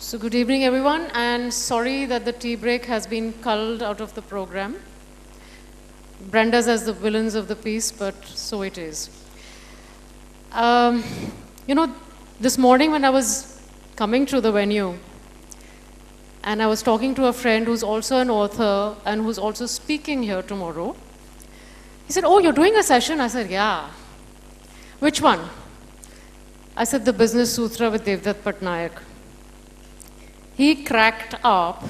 So good evening, everyone, and sorry that the tea break has been culled out of the program. Brenda's as the villains of the piece, but so it is. Um, this morning when I was coming to the venue, and I was talking to a friend who's also an author and who's also speaking here tomorrow, he said, "Oh, you're doing a session?" I said, "Yeah." "Which one?" I said, "The Business Sutra with Devdutt Pattanaik." He cracked up.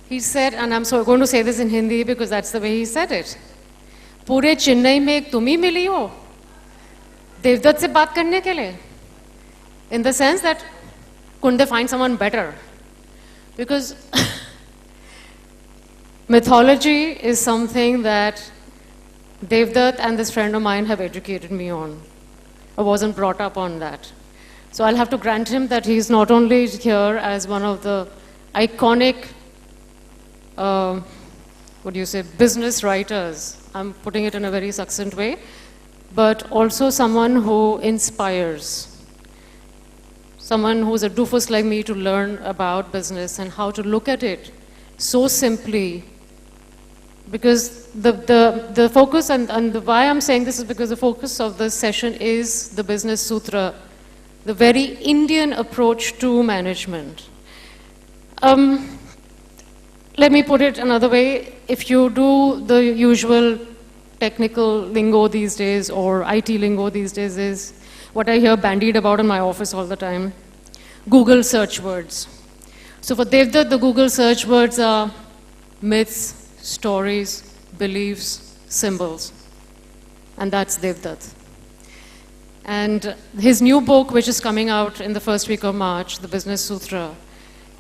He said, and I'm going to say this in Hindi because that's the way he said it. "Pure Chennai mein ek tum hi mili ho, Devdutt se baat karne ke liye." In the sense that, couldn't they find someone better? Because mythology is something that Devdutt and this friend of mine have educated me on. I wasn't brought up on that. So I'll have to grant him that he's not only here as one of the iconic, business writers, I'm putting it in a very succinct way, but also someone who inspires. Someone who's a doofus like me to learn about business and how to look at it so simply. Because the focus, and why I'm saying this is because the focus of this session is the Business Sutra, the very Indian approach to management. Let me put it another way. If you do the usual technical lingo these days, or IT lingo these days, is what I hear bandied about in my office all the time, Google search words. So for Devdutt, the Google search words are myths, stories, beliefs, symbols. And that's Devdutt. And his new book, which is coming out in the first week of March, The Business Sutra,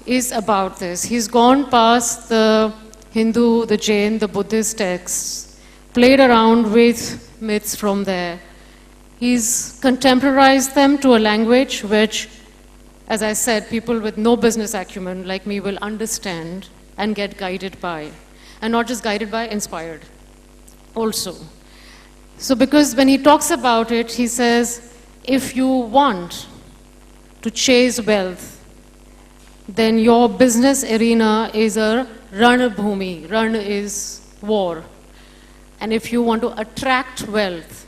is about this. He's gone past the Hindu, the Jain, the Buddhist texts, played around with myths from there. He's contemporized them to a language which, as I said, people with no business acumen like me will understand and get guided by. And not just guided by, inspired also. So because when he talks about it, he says, if you want to chase wealth, then your business arena is a ranabhumi. Ran is war. And if you want to attract wealth,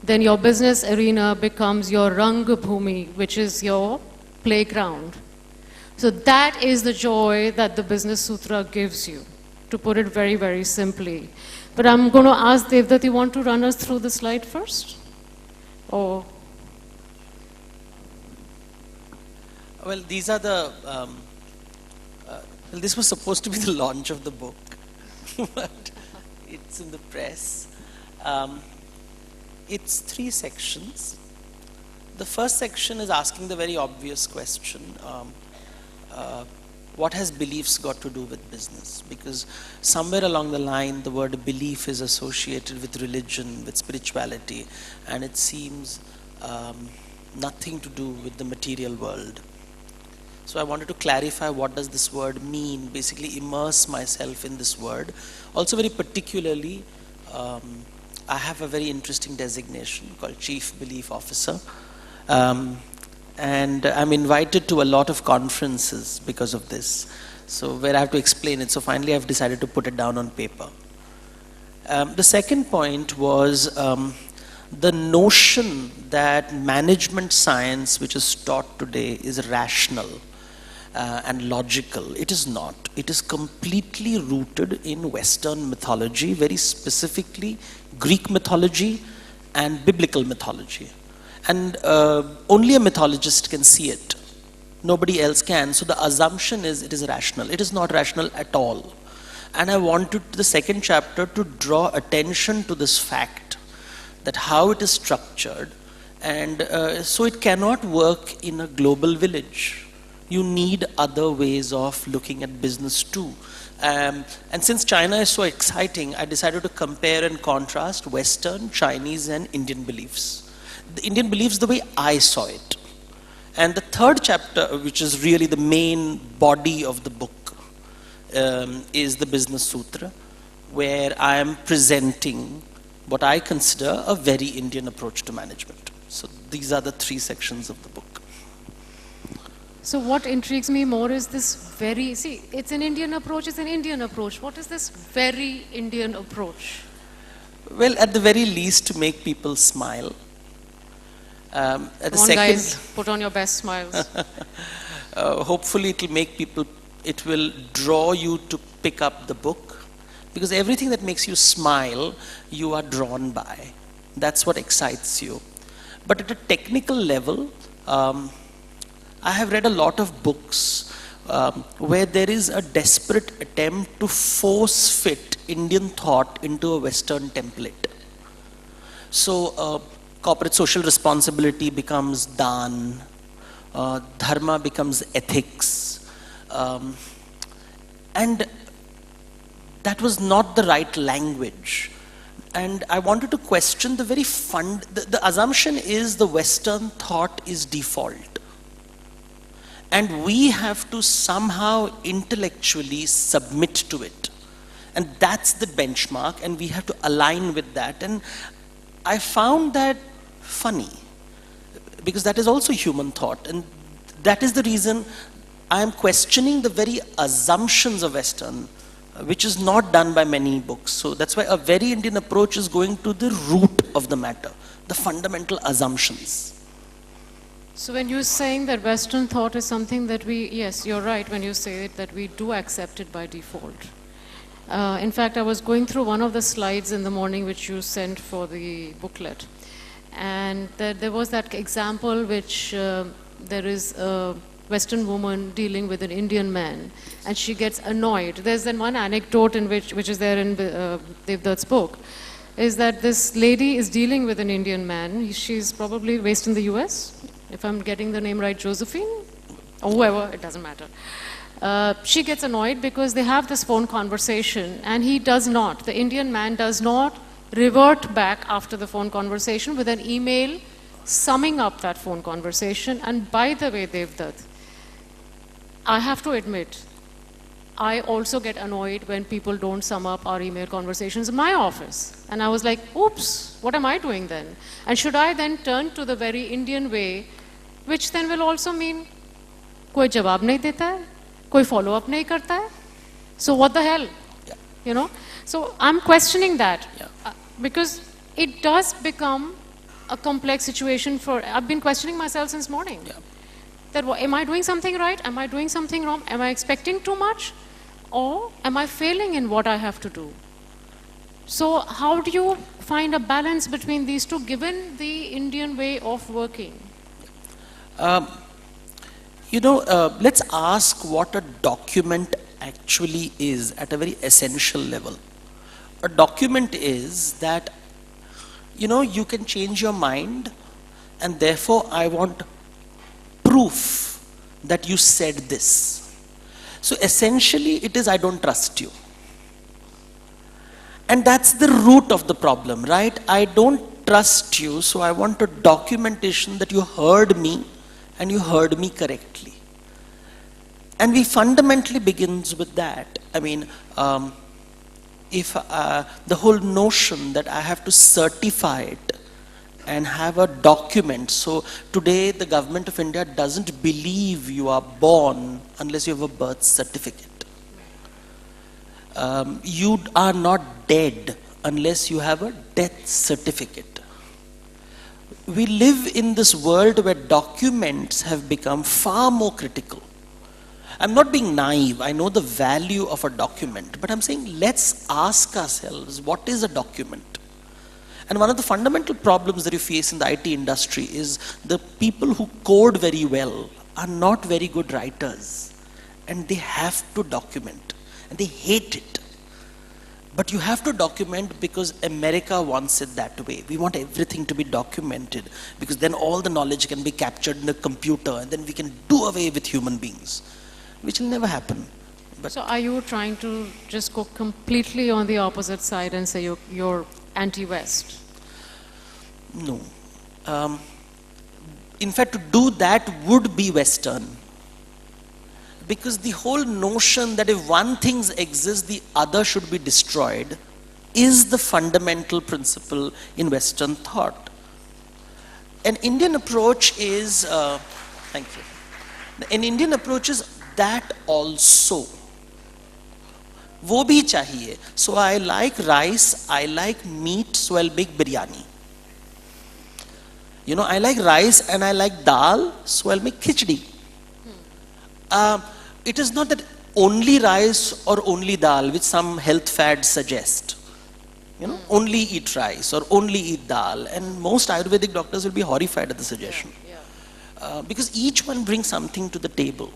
then your business arena becomes your rangbhumi, which is your playground. So that is the joy that the Business Sutra gives you, to put it very, very simply. But I'm going to ask Devdutt, you want to run us through the slide first? Or? Well, these are the, this was supposed to be the launch of the book, but it's in the press. It's 3 sections. The first section is asking the very obvious question, what has beliefs got to do with business? Because somewhere along the line, the word belief is associated with religion, with spirituality, and it seems nothing to do with the material world. So I wanted to clarify what does this word mean, basically immerse myself in this word. Also very particularly, I have a very interesting designation called Chief Belief Officer. And I'm invited to a lot of conferences because of this, so where I have to explain it. So finally I've decided to put it down on paper. The second point was the notion that management science, which is taught today, is rational and logical. It is not. It is completely rooted in Western mythology, very specifically Greek mythology and biblical mythology. And only a mythologist can see it. Nobody else can. So the assumption is it is rational. It is not rational at all. And I wanted the second chapter to draw attention to this fact, that how it is structured. And so it cannot work in a global village. You need other ways of looking at business too. And since China is so exciting, I decided to compare and contrast Western, Chinese and Indian beliefs. The Indian beliefs the way I saw it. And the third chapter, which is really the main body of the book, is the Business Sutra, where I am presenting what I consider a very Indian approach to management. So these are the 3 sections of the book. So what intrigues me more is this very, see, it's an Indian approach, it's an Indian approach. What is this very Indian approach? Well, at the very least, to make people smile. At the Come on, second, guys, put on your best smiles. hopefully it will make people, it will draw you to pick up the book, because everything that makes you smile, you are drawn by. That's what excites you. But at a technical level, I have read a lot of books where there is a desperate attempt to force fit Indian thought into a Western template. So corporate social responsibility becomes dhan, dharma becomes ethics, and that was not the right language. And I wanted to question the very the assumption is the Western thought is default. And we have to somehow intellectually submit to it. And that's the benchmark, and we have to align with that. And I found that funny, because that is also human thought. And that is the reason I am questioning the very assumptions of Western, which is not done by many books. So that's why a very Indian approach is going to the root of the matter, the fundamental assumptions. So when you're saying that Western thought is something that we, yes, you're right when you say it, that we do accept it by default. In fact, I was going through one of the slides in the morning which you sent for the booklet. And there was that example which there is a Western woman dealing with an Indian man, and she gets annoyed. There's then one anecdote in which is there in Devdutt's book, is that this lady is dealing with an Indian man. She's probably based in the US, if I'm getting the name right, Josephine, or whoever, it doesn't matter. She gets annoyed because they have this phone conversation, and he does not, the Indian man does not revert back after the phone conversation with an email summing up that phone conversation. And by the way, Devdutt, I have to admit, I also get annoyed when people don't sum up our email conversations in my office. And I was like, oops, what am I doing then? And should I then turn to the very Indian way, which then will also mean, koi jawab nahi deta hai, koi follow up nahi karta hai. So what the hell? Yeah. You know? So I'm questioning that, Yeah. because it does become a complex situation I've been questioning myself since morning. Yeah. That am I doing something right? Am I doing something wrong? Am I expecting too much? Or am I failing in what I have to do? So how do you find a balance between these two, given the Indian way of working? Let's ask what a document actually is at a very essential level. A document is that, you can change your mind, and therefore I want proof that you said this. So essentially it is, I don't trust you. And that's the root of the problem, right? I don't trust you, so I want a documentation that you heard me and you heard me correctly. And we fundamentally begins with that. I mean, if the whole notion that I have to certify it and have a document. So today the government of India doesn't believe you are born unless you have a birth certificate. You are not dead unless you have a death certificate. We live in this world where documents have become far more critical. I'm not being naive, I know the value of a document, but I'm saying let's ask ourselves, what is a document? And one of the fundamental problems that you face in the IT industry is the people who code very well are not very good writers, and they have to document, and they hate it. But you have to document because America wants it that way. We want everything to be documented, because then all the knowledge can be captured in a computer, and then we can do away with human beings, which will never happen. But so are you trying to just go completely on the opposite side and say you're anti-West? No. In fact, to do that would be Western. Because the whole notion that if one thing exists, the other should be destroyed is the fundamental principle in Western thought. An Indian approach is, thank you. An Indian approach is that also. वो भी चाहिए. So I like rice, I like meat, so I'll make biryani. You know, I like rice and I like dal, so I'll make khichdi. It is not that only rice or only dal, which some health fads suggest. You know, only eat rice or only eat dal. And most Ayurvedic doctors will be horrified at the suggestion. Because each one brings something to the table.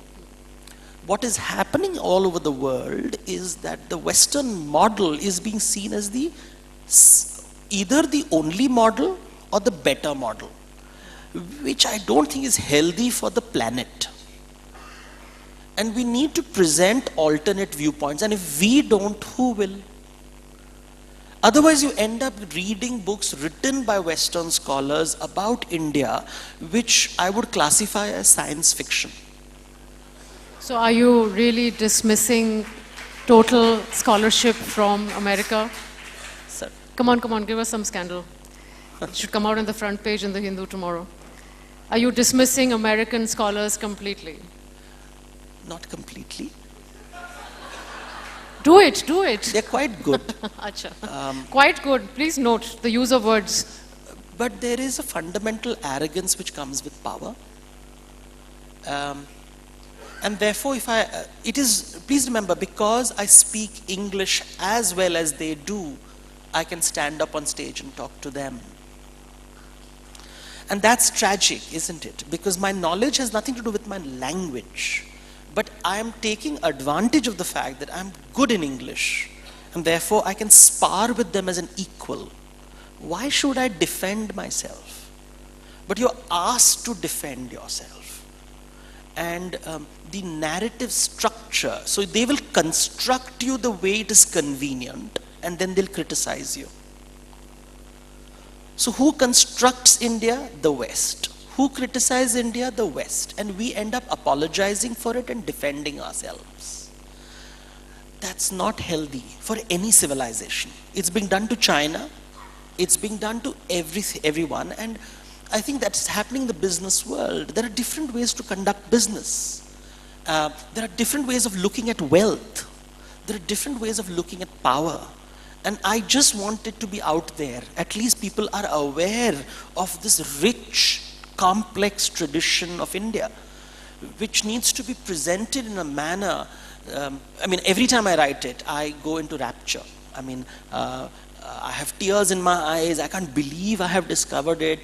What is happening all over the world is that the Western model is being seen as either the only model or the better model, which I don't think is healthy for the planet. And we need to present alternate viewpoints, and if we don't, who will? Otherwise, you end up reading books written by Western scholars about India, which I would classify as science fiction. So are you really dismissing total scholarship from America? Sir. Come on, give us some scandal. It should come out on the front page in the Hindu tomorrow. Are you dismissing American scholars completely? Not completely. Do it. They're quite good. Acha. Quite good. Please note the use of words. But there is a fundamental arrogance which comes with power. And therefore, please remember, because I speak English as well as they do, I can stand up on stage and talk to them. And that's tragic, isn't it? Because my knowledge has nothing to do with my language. But I am taking advantage of the fact that I'm good in English, and therefore I can spar with them as an equal. Why should I defend myself? But you're asked to defend yourself. And the narrative structure, so they will construct you the way it is convenient, and then they'll criticize you. So who constructs India? The West. Who criticizes India? The West. And we end up apologizing for it and defending ourselves. That's not healthy for any civilization. It's being done to China. It's being done to everyone. And I think that's happening in the business world. There are different ways to conduct business. There are different ways of looking at wealth. There are different ways of looking at power. And I just want it to be out there. At least people are aware of this rich, complex tradition of India, which needs to be presented in a manner. Every time I write it, I go into rapture. I have tears in my eyes. I can't believe I have discovered it,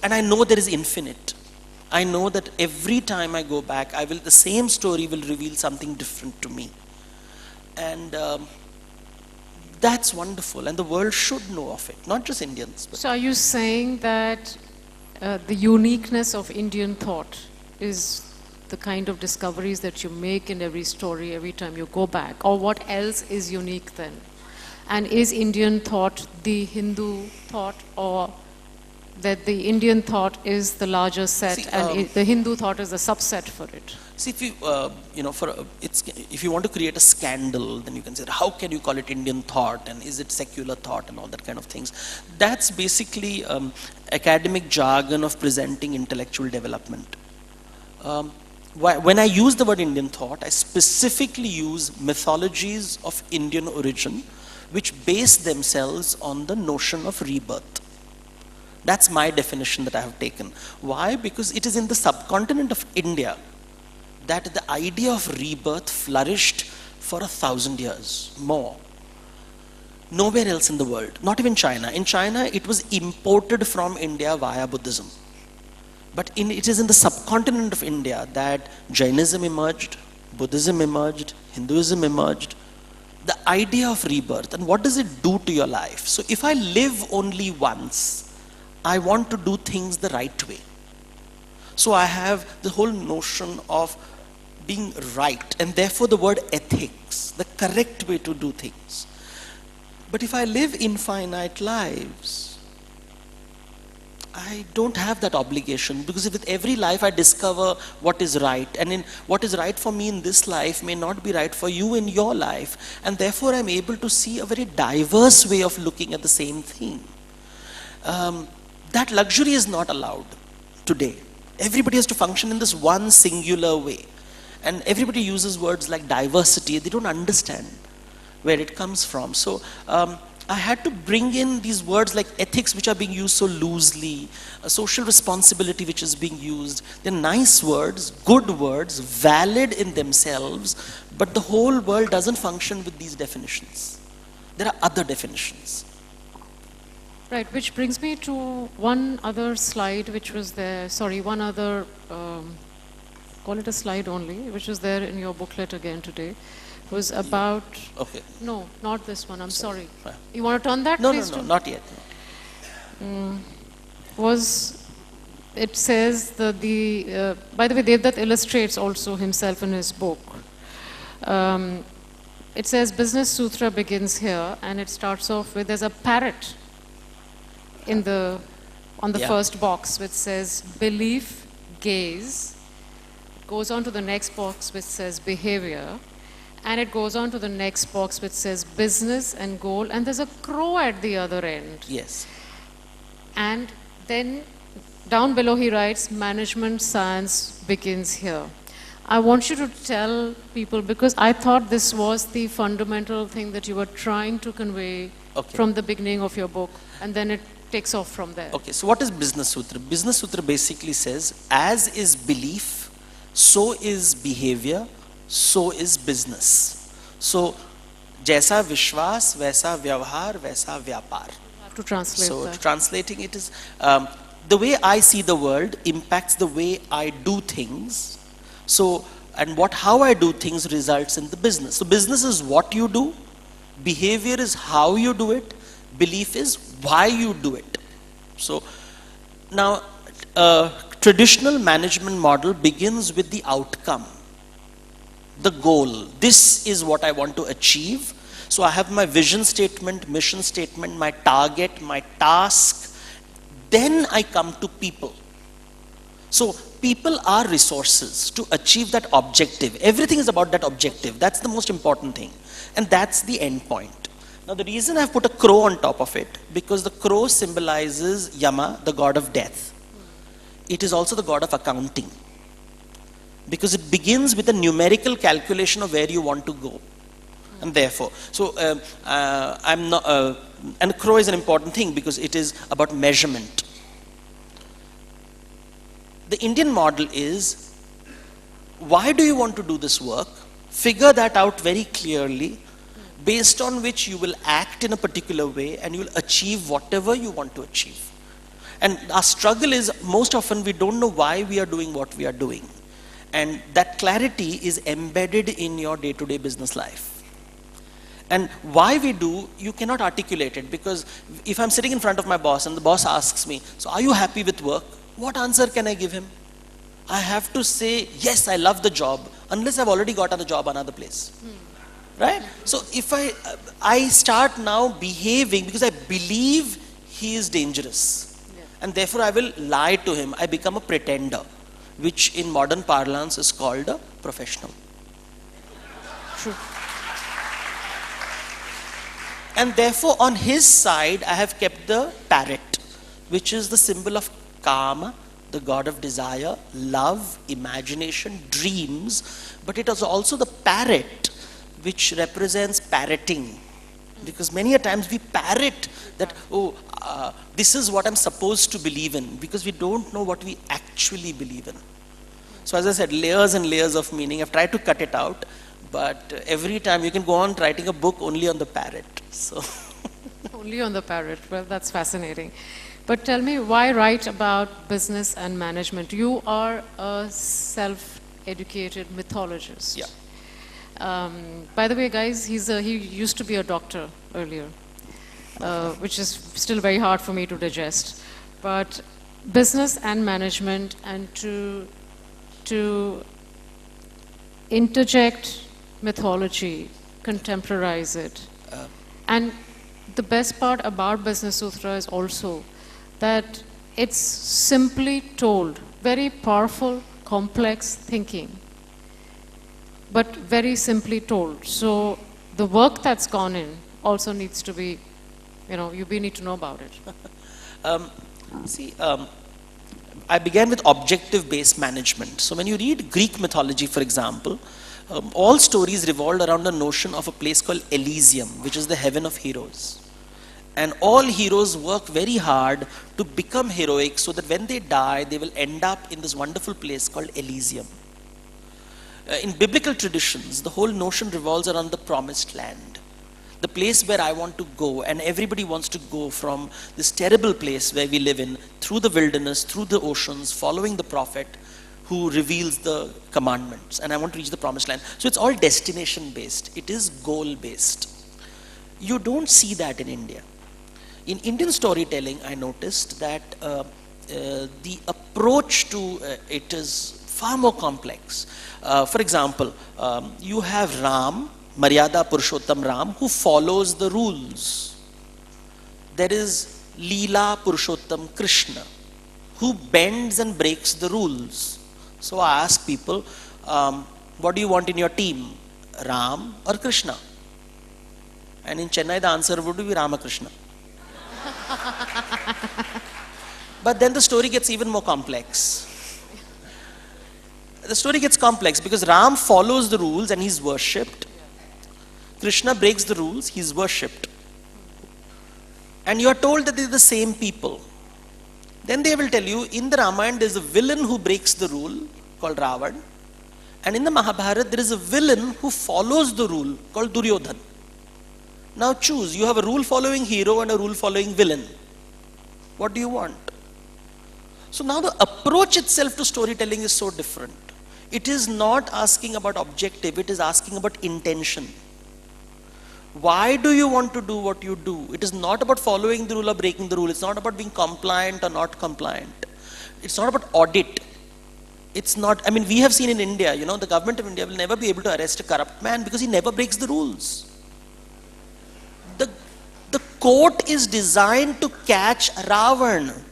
and I know there is infinite. I know that every time I go back, the same story will reveal something different to me. And that's wonderful, and the world should know of it, not just Indians. So are you saying that the uniqueness of Indian thought is the kind of discoveries that you make in every story every time you go back? Or what else is unique then? And is Indian thought the Hindu thought, or that the Indian thought is the larger set and the Hindu thought is a subset for it? See, if if you want to create a scandal, then you can say, how can you call it Indian thought, and is it secular thought, and all that kind of things. That's basically academic jargon of presenting intellectual development. When I use the word Indian thought, I specifically use mythologies of Indian origin, which base themselves on the notion of rebirth. That's my definition that I have taken. Why? Because it is in the subcontinent of India that the idea of rebirth flourished for 1,000 years more. Nowhere else in the world, not even China. In China, it was imported from India via Buddhism. But it is in the subcontinent of India that Jainism emerged, Buddhism emerged, Hinduism emerged. The idea of rebirth, and what does it do to your life? So if I live only once, I want to do things the right way. So I have the whole notion of being right, and therefore the word ethics, the correct way to do things. But if I live infinite lives, I don't have that obligation, because with every life I discover what is right, and what is right for me in this life may not be right for you in your life, and therefore I'm able to see a very diverse way of looking at the same thing. That luxury is not allowed today. Everybody has to function in this one singular way. And everybody uses words like diversity. They don't understand where it comes from. So I had to bring in these words like ethics, which are being used so loosely, social responsibility, which is being used. They're nice words, good words, valid in themselves, but the whole world doesn't function with these definitions. There are other definitions. Right, which brings me to one other slide which was there, sorry, one other, call it a slide only, which was there in your booklet again today, was about, Okay. no, not this one, I'm sorry. Yeah. You want to turn that, No, please? no, not yet. It says that by the way, Devdutt illustrates also himself in his book. It says Business Sutra begins here, and it starts off with, there's a parrot on the first box, which says belief, gaze. It goes on to the next box, which says behavior. And it goes on to the next box, which says business and goal. And there's a crow at the other end. Yes. And then down below he writes, management science begins here. I want you to tell people, because I thought this was the fundamental thing that you were trying to convey from the beginning of your book, and then it takes off from there. Okay, so what is Business Sutra? Business Sutra basically says, as is belief, so is behavior, so is business. So, jaisa vishwas, vaisa vyavhar, vaisa vyapar. I have to translate So, that. translating it is, the way I see the world impacts the way I do things. So, and how I do things results in the business. So, business is what you do, behavior is how you do it, belief is why you do it. So, now, traditional management model begins with the outcome, the goal. This is what I want to achieve. So I have my vision statement, mission statement, my target, my task. Then I come to people. So people are resources to achieve that objective. Everything is about that objective. That's the most important thing. And that's the end point. Now the reason I've put a crow on top of it, because the crow symbolizes Yama, the god of death. It is also the god of accounting. Because it begins with a numerical calculation of where you want to go. And therefore, so I'm not, and crow is an important thing because it is about measurement. The Indian model is, why do you want to do this work? Figure that out very clearly, based on which you will act in a particular way and you will achieve whatever you want to achieve. And our struggle is, most often we don't know why we are doing what we are doing. And that clarity is embedded in your day-to-day business life. And why we do, you cannot articulate it, because if I'm sitting in front of my boss and the boss asks me, so are you happy with work? What answer can I give him? I have to say, yes, I love the job, unless I've already got a job another place. Right? So if I start now behaving because I believe he is dangerous, and therefore I will lie to him, I become a pretender, which in modern parlance is called a professional. True. And therefore on his side I have kept the parrot, which is the symbol of Kama, the god of desire, love, imagination, dreams, but it is also the parrot which represents parroting. Because many a times we parrot that, this is what I'm supposed to believe in, because we don't know what we actually believe in. So as I said, layers and layers of meaning. I've tried to cut it out, but every time you can go on writing a book only on the parrot. So Only on the parrot. Well, that's fascinating. But tell me, why write about business and management? You are a self-educated mythologist. Yeah. By the way, guys, he used to be a doctor earlier, which is still very hard for me to digest. But business and management, and to interject mythology, contemporize it. And the best part about Business Sutra is also that it's simply told, very powerful, complex thinking, but very simply told. So the work that's gone in also needs to be, we need to know about it. I began with objective-based management. So when you read Greek mythology, for example, all stories revolved around the notion of a place called Elysium, which is the heaven of heroes. And all heroes work very hard to become heroic so that when they die, they will end up in this wonderful place called Elysium. In biblical traditions, the whole notion revolves around the promised land. The place where I want to go, and everybody wants to go from this terrible place where we live in, through the wilderness, through the oceans, following the prophet who reveals the commandments. And I want to reach the promised land. So it's all destination based. It is goal based. You don't see that in India. In Indian storytelling, I noticed that the approach to it is far more complex. For example, you have Ram, Maryada Purushottam Ram, who follows the rules. There is Leela Purushottam Krishna, who bends and breaks the rules. So I ask people, what do you want in your team, Ram or Krishna? And in Chennai, the answer would be Ramakrishna. But then the story gets even more complex. The story gets complex because Ram follows the rules and he's worshipped. Krishna breaks the rules, he's worshipped. And you are told that they're the same people. Then they will tell you, in the Ramayana there's a villain who breaks the rule called Ravan. And in the Mahabharata there is a villain who follows the rule called Duryodhan. Now choose, you have a rule following hero and a rule following villain. What do you want? So now the approach itself to storytelling is so different. It is not asking about objective, it is asking about intention. Why do you want to do what you do? It is not about following the rule or breaking the rule. It's not about being compliant or not compliant. It's not about audit. It's not, I mean, we have seen in India, the government of India will never be able to arrest a corrupt man because he never breaks the rules. The court is designed to catch Ravan.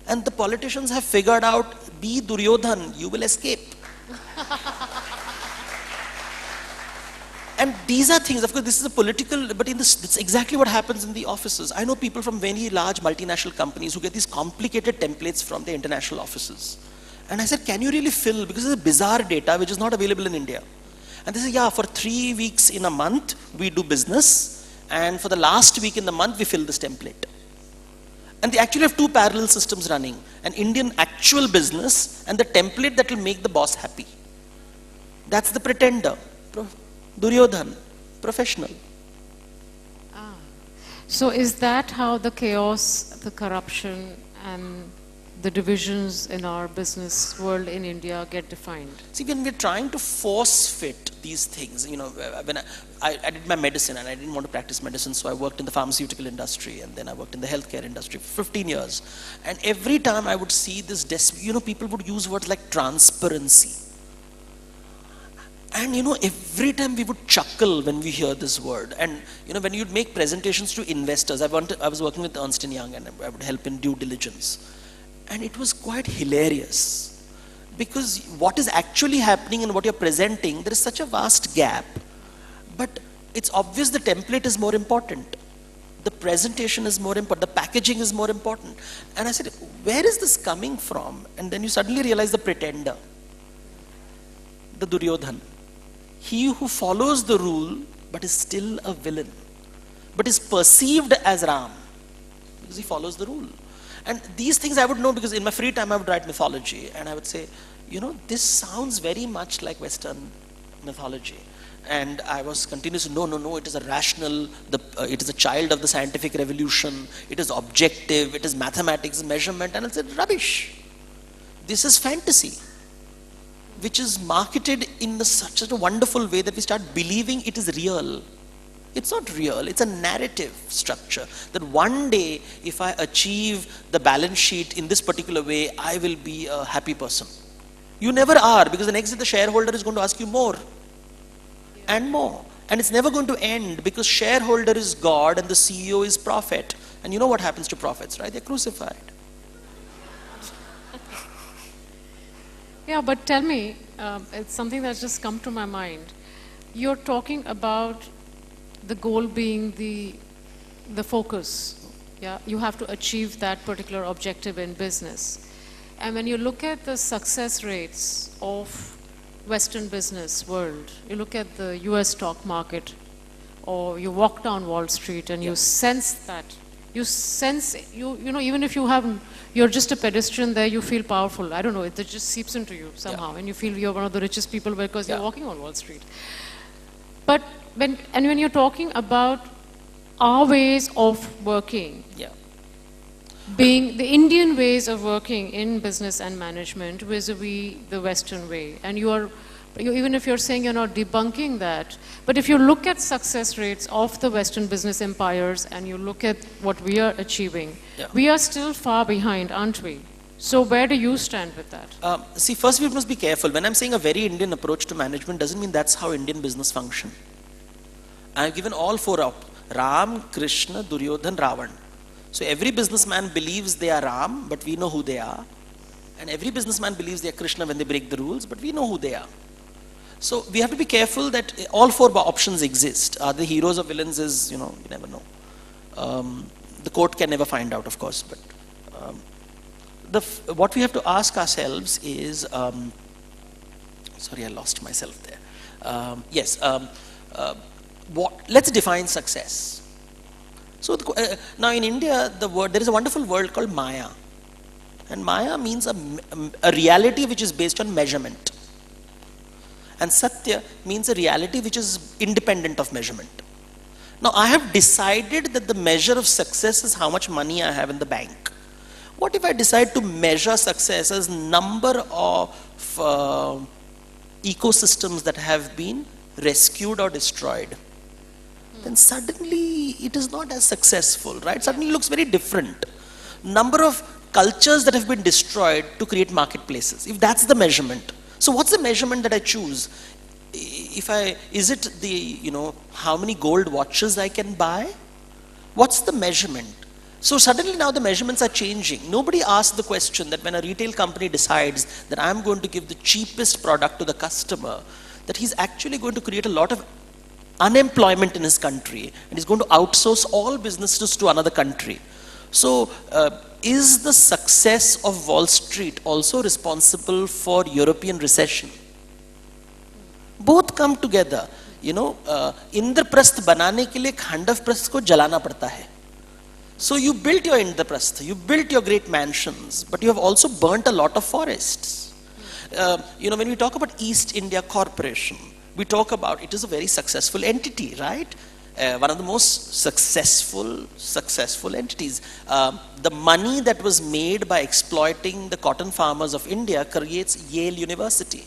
And the politicians have figured out, be Duryodhan, you will escape. And these are things, of course, this is a political, but it's exactly what happens in the offices. I know people from very large multinational companies who get these complicated templates from the international offices. And I said, can you really fill, because it's a bizarre data which is not available in India. And they said, yeah, for 3 weeks in a month, we do business. And for the last week in the month, we fill this template. And they actually have 2 parallel systems running. An Indian actual business and the template that will make the boss happy. That's the pretender. Duryodhan, professional. So is that how the chaos, the corruption and the divisions in our business world in India get defined? See, when we're trying to force fit these things, when I did my medicine and I didn't want to practice medicine, so I worked in the pharmaceutical industry and then I worked in the healthcare industry for 15 years. And every time I would see this, people would use words like transparency. And every time we would chuckle when we hear this word. And when you'd make presentations to investors, I was working with Ernst & Young and I would help in due diligence. And it was quite hilarious. Because what is actually happening and what you're presenting, there is such a vast gap. But it's obvious the template is more important. The presentation is more important. The packaging is more important. And I said, where is this coming from? And then you suddenly realize the pretender. The Duryodhan. He who follows the rule but is still a villain. But is perceived as Ram. Because he follows the rule. And these things I would know because in my free time I would write mythology. And I would say, this sounds very much like Western mythology. And I was continuously, no, it is a rational, it is a child of the scientific revolution, it is objective, it is mathematics, measurement, and I said, rubbish. This is fantasy, which is marketed in such a wonderful way that we start believing it is real. It's not real, it's a narrative structure, that one day, if I achieve the balance sheet in this particular way, I will be a happy person. You never are, because the next day the shareholder is going to ask you more. And more. And it's never going to end because shareholder is God and the CEO is prophet. And you know what happens to prophets, right? They're crucified. Yeah, but tell me, it's something that's just come to my mind. You're talking about the goal being the focus. Yeah, you have to achieve that particular objective in business. And when you look at the success rates of Western business world, you look at the US stock market, or you walk down Wall Street and you sense that. You sense, you know, even if you're just a pedestrian there, you feel powerful. I don't know, it just seeps into you somehow, and you feel you're one of the richest people because you're walking on Wall Street. But when you're talking about our ways of working, being the Indian ways of working in business and management vis-a-vis the Western way, and even if you're saying you're not debunking that, but if you look at success rates of the Western business empires and you look at what we are achieving, we are still far behind, aren't we? So where do you stand with that? See, first we must be careful. When I'm saying a very Indian approach to management, doesn't mean that's how Indian business function. I've given all four up: Ram, Krishna, Duryodhan, Ravan. So every businessman believes they are Ram, but we know who they are. And every businessman believes they are Krishna when they break the rules, but we know who they are. So we have to be careful that all four options exist. Are they heroes or villains is, you never know. The court can never find out, of course. But what we have to ask ourselves is, sorry, I lost myself there. Let's define success. So now in India, there is a wonderful word called Maya. And Maya means a reality which is based on measurement. And Satya means a reality which is independent of measurement. Now I have decided that the measure of success is how much money I have in the bank. What if I decide to measure success as number of ecosystems that have been rescued or destroyed? Then suddenly it is not as successful, right? Suddenly it looks very different. Number of cultures that have been destroyed to create marketplaces, if that's the measurement. So what's the measurement that I choose? Is it how many gold watches I can buy? What's the measurement? So suddenly now the measurements are changing. Nobody asks the question that when a retail company decides that I'm going to give the cheapest product to the customer, that he's actually going to create a lot of unemployment in his country, and he's going to outsource all businesses to another country. So is the success of Wall Street also responsible for European recession? Both come together. Indraprasth banane ke liye Khandav-prasth ko jalana padta hai. So you built your Indraprasth, you built your great mansions, but you have also burnt a lot of forests. When we talk about East India Corporation, we talk about it is a very successful entity, right? One of the most successful entities. The money that was made by exploiting the cotton farmers of India creates Yale University.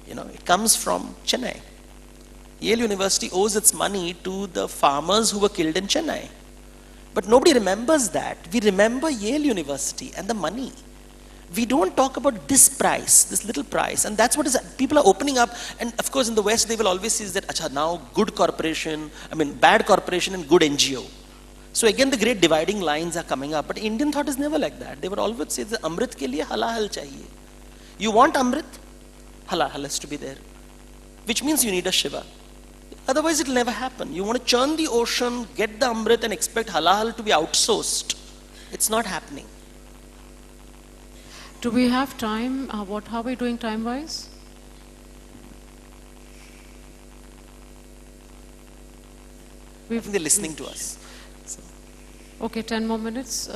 It comes from Chennai. Yale University owes its money to the farmers who were killed in Chennai. But nobody remembers that. We remember Yale University and the money. We don't talk about this price, this little price, and that's what people are opening up. And of course in the West they will always see that now bad corporation and good NGO. So again the great dividing lines are coming up, but Indian thought is never like that. They would always say that Amrit ke liye halal chahiye. You want Amrit? Halal has to be there. Which means you need a Shiva. Otherwise it will never happen. You want to churn the ocean, get the Amrit and expect halal to be outsourced. It's not happening. Do we have time? How are we doing time-wise? I think they're listening to us. So. Okay, 10 more minutes.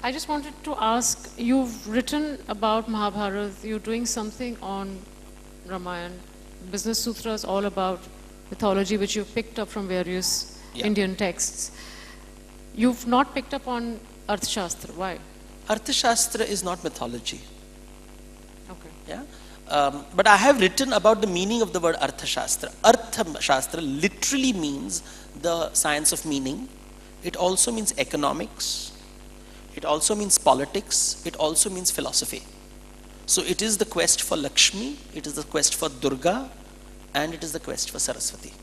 I just wanted to ask, you've written about Mahabharata, you're doing something on Ramayana. Business Sutra is all about mythology, which you've picked up from various Indian texts. You've not picked up on Arthashastra. Why? Arthashastra is not mythology. Okay. Yeah. But I have written about the meaning of the word Arthashastra. Arthashastra literally means the science of meaning. It also means economics. It also means politics. It also means philosophy. So it is the quest for Lakshmi, it is the quest for Durga, and it is the quest for Saraswati.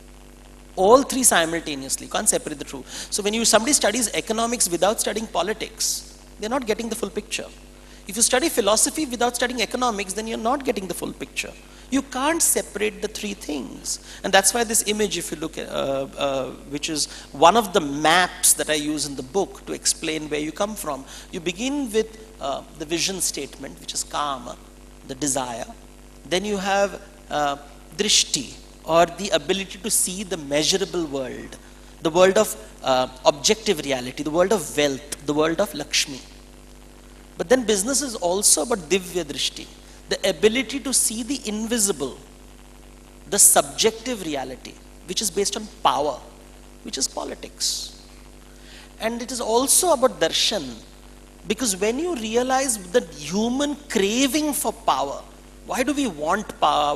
All three simultaneously. You can't separate the two. So when somebody studies economics without studying politics, they're not getting the full picture. If you study philosophy without studying economics, then you're not getting the full picture. You can't separate the three things. And that's why this image, if you look at, which is one of the maps that I use in the book to explain where you come from. You begin with the vision statement, which is kama, the desire. Then you have drishti, or the ability to see the measurable world, the world of objective reality, the world of wealth, the world of Lakshmi. But then business is also about divya drishti, the ability to see the invisible, the subjective reality, which is based on power, which is politics. And it is also about darshan, because when you realize the human craving for power, why do we want power?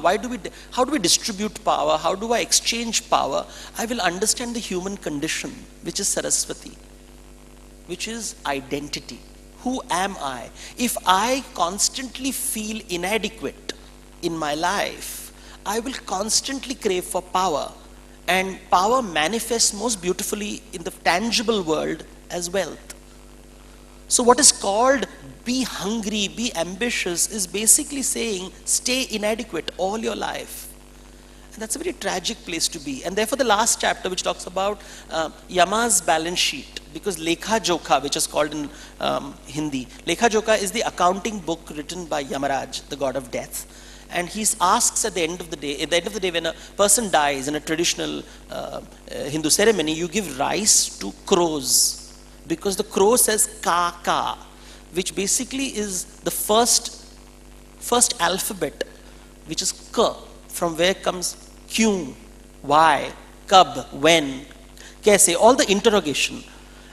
How do we distribute power? How do I exchange power? I will understand the human condition, which is Saraswati, which is identity. Who am I? If I constantly feel inadequate in my life, I will constantly crave for power. And power manifests most beautifully in the tangible world as wealth. So what is called be hungry, be ambitious, is basically saying stay inadequate all your life. And that's a very tragic place to be. And therefore the last chapter, which talks about Yama's balance sheet, because Lekha Jokha, which is called in Hindi, Lekha Jokha is the accounting book written by Yamaraj, the god of death. And he asks at the end of the day, when a person dies in a traditional Hindu ceremony, you give rice to crows, because the crow says ka ka, which basically is the first alphabet, which is K, from where comes Q, why, kab, when, kaise, all the interrogation.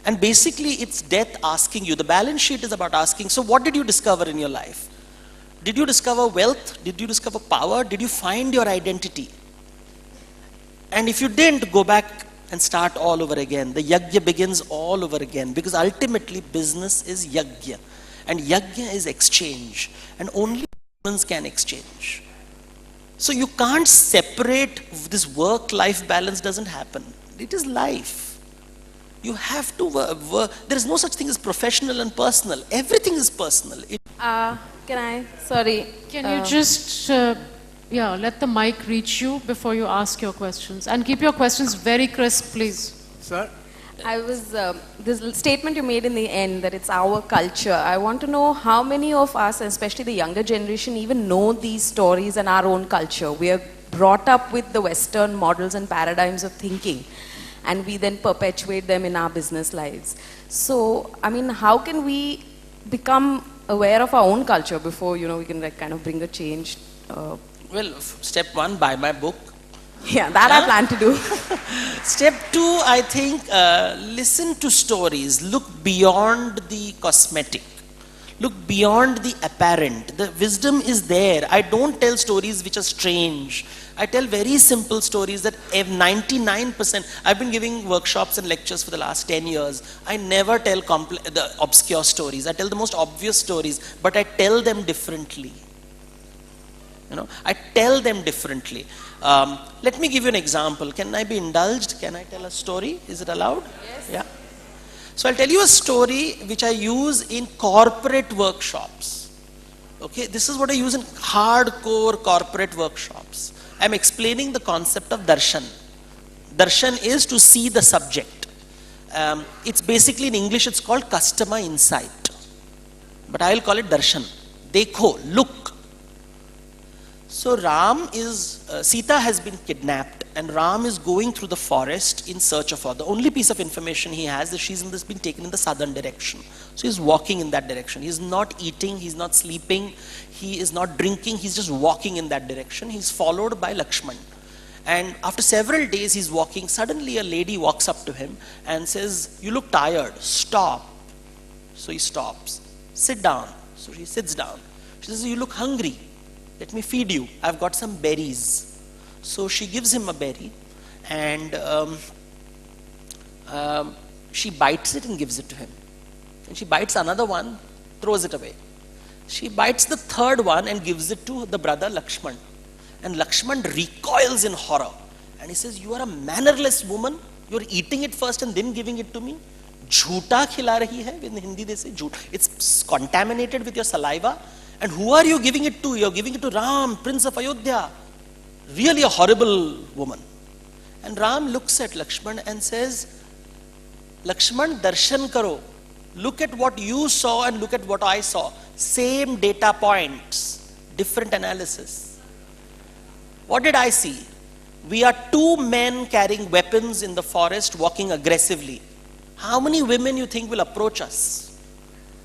And basically it's death asking you. The balance sheet is about asking, so what did you discover in your life? Did you discover wealth? Did you discover power? Did you find your identity? And if you didn't, go back and start all over again. The yajna begins all over again, because ultimately business is yajna. And yajna is exchange. And only humans can exchange. So you can't separate this work-life balance. Doesn't happen. It is life. You have to work. There is no such thing as professional and personal. Everything is personal. Can you just let the mic reach you before you ask your questions, and keep your questions very crisp, please. Sir? This statement you made in the end, that it's our culture. I want to know how many of us, especially the younger generation, even know these stories and our own culture. We are brought up with the Western models and paradigms of thinking, and we then perpetuate them in our business lives. So, I mean, how can we become aware of our own culture before, we can kind of bring a change? Well, step one, buy my book. Yeah, that I plan to do. Step two, I think, listen to stories. Look beyond the cosmetic. Look beyond the apparent. The wisdom is there. I don't tell stories which are strange. I tell very simple stories that 99%, I've been giving workshops and lectures for the last 10 years. I never tell the obscure stories. I tell the most obvious stories, but I tell them differently. I tell them differently. Let me give you an example. Can I be indulged? Can I tell a story? Is it allowed? Yes. Yeah. So I'll tell you a story which I use in corporate workshops. Okay, this is what I use in hardcore corporate workshops. I'm explaining the concept of darshan. Darshan is to see the subject. It's basically in English, it's called customer insight. But I'll call it darshan. Dekho, look. So Sita has been kidnapped, and Ram is going through the forest in search of her. The only piece of information he has is she's been taken in the southern direction. So he's walking in that direction. He's not eating, he's not sleeping, he is not drinking, he's just walking in that direction. He's followed by Lakshman. And after several days he's walking, suddenly a lady walks up to him and says, "You look tired, stop." So he stops. "Sit down." So he sits down. She says, "You look hungry. Let me feed you. I've got some berries." So she gives him a berry, and she bites it and gives it to him. And she bites another one, throws it away. She bites the third one and gives it to the brother Lakshman. And Lakshman recoils in horror. And he says, "You are a mannerless woman. You're eating it first and then giving it to me. झूठा खिला रही है, in Hindi they say झूठ. It's contaminated with your saliva. And who are you giving it to? You're giving it to Ram, Prince of Ayodhya. Really a horrible woman. And Ram looks at Lakshman and says, Lakshman, darshan karo. Look at what you saw and look at what I saw. Same data points, different analysis. What did I see? We are two men carrying weapons in the forest, walking aggressively. How many women you think will approach us?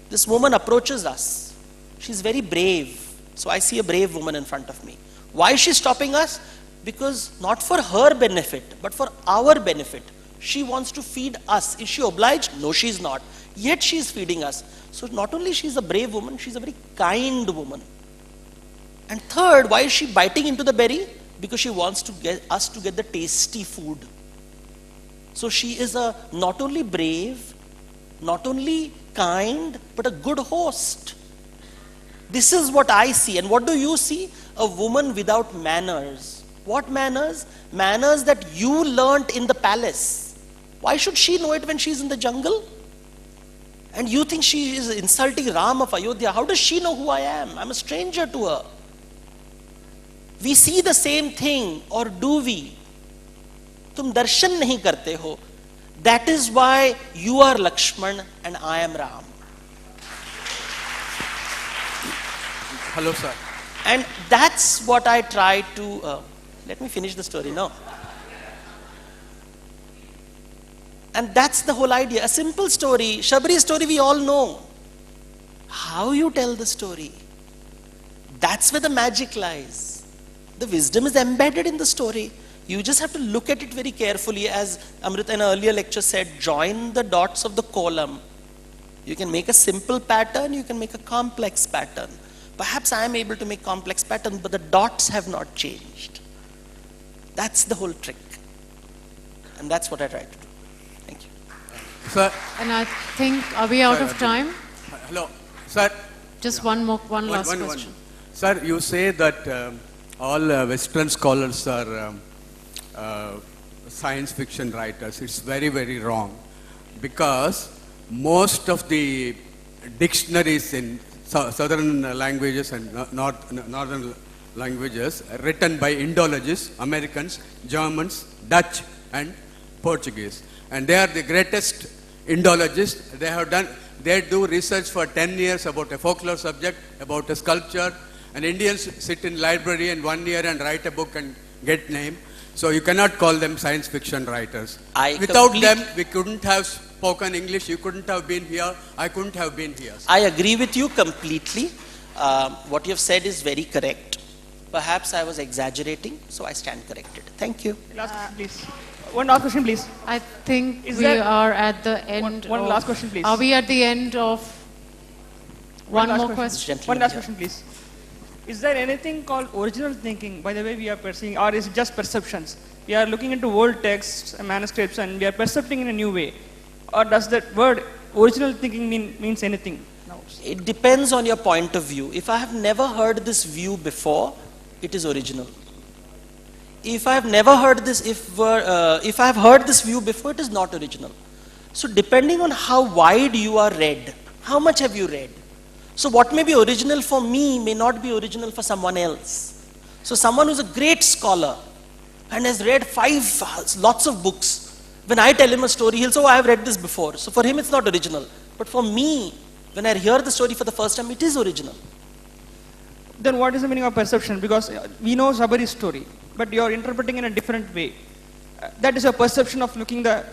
This woman approaches us. She's very brave. So I see a brave woman in front of me. Why is she stopping us? Because not for her benefit, but for our benefit. She wants to feed us. Is she obliged? No, she is not. Yet she is feeding us. So not only she is a brave woman, she is a very kind woman. And third, why is she biting into the berry? Because she wants to get us to get the tasty food. So she is a not only brave, not only kind, but a good host. This is what I see. And what do you see? A woman without manners. What manners? Manners that you learnt in the palace. Why should she know it when she's in the jungle? And you think she is insulting Ram of Ayodhya. How does she know who I am? I'm a stranger to her. We see the same thing, or do we? तुम दर्शन नहीं करते हो. That is why you are Lakshman and I am Ram. Hello, sir. And that's what I try to. Let me finish the story now. And that's the whole idea. A simple story, Shabri's story, we all know. How you tell the story, that's where the magic lies. The wisdom is embedded in the story. You just have to look at it very carefully. As Amrita in an earlier lecture said, join the dots of the column. You can make a simple pattern, you can make a complex pattern. Perhaps I am able to make complex patterns, but the dots have not changed. That's the whole trick. And that's what I try to do. Thank you. Sir. And I think, are we out of time? Hello. Sir. Just one last question. Sir, you say that all Western scholars are science fiction writers. It's very, very wrong. Because most of the dictionaries in southern languages and northern languages are written by Indologists, Americans, Germans, Dutch and Portuguese. And they are the greatest Indologists. They do research for 10 years about a folklore subject, about a sculpture. And Indians sit in library in 1 year and write a book and get name. So you cannot call them science fiction writers. Without them, we couldn't have spoken English. You couldn't have been here. I couldn't have been here. I agree with you completely. What you have said is very correct. Perhaps I was exaggerating, so I stand corrected. Thank you. Last question, please. One last question, please. I think we are at the end. One last question, please. Are we at the end of one more question? One last question, please. Is there anything called original thinking by the way we are perceiving, or is it just perceptions? We are looking into old texts and manuscripts and we are percepting in a new way. Or does that word original thinking means anything now? It depends on your point of view. If I have never heard this view before, it is original. If I have never heard this, if I have heard this view before, it is not original. So depending on how wide you are read, how much have you read? So what may be original for me may not be original for someone else. So someone who's a great scholar and has read lots of books, when I tell him a story, he'll say, oh, I have read this before. So for him, it's not original. But for me, when I hear the story for the first time, it is original. Then what is the meaning of perception? Because we know Sabari's story, but you are interpreting in a different way. That is a perception of looking the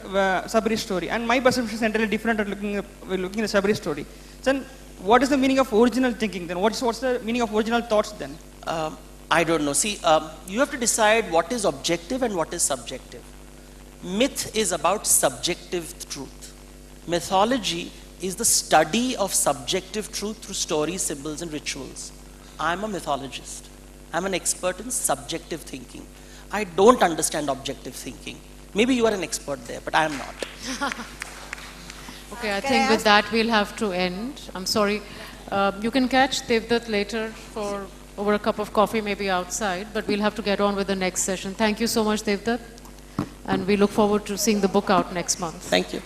Sabari's story. And my perception is entirely different of looking at the Sabari's story. Then what is the meaning of original thinking then? What's the meaning of original thoughts then? I don't know. See, you have to decide what is objective and what is subjective. Myth is about subjective truth. Mythology is the study of subjective truth through stories, symbols, and rituals. I'm a mythologist. I'm an expert in subjective thinking. I don't understand objective thinking. Maybe you are an expert there, but I am not. Okay, I think with that we'll have to end. I'm sorry. You can catch Devdutt later for over a cup of coffee, maybe outside, but we'll have to get on with the next session. Thank you so much, Devdutt. And we look forward to seeing the book out next month. Thank you.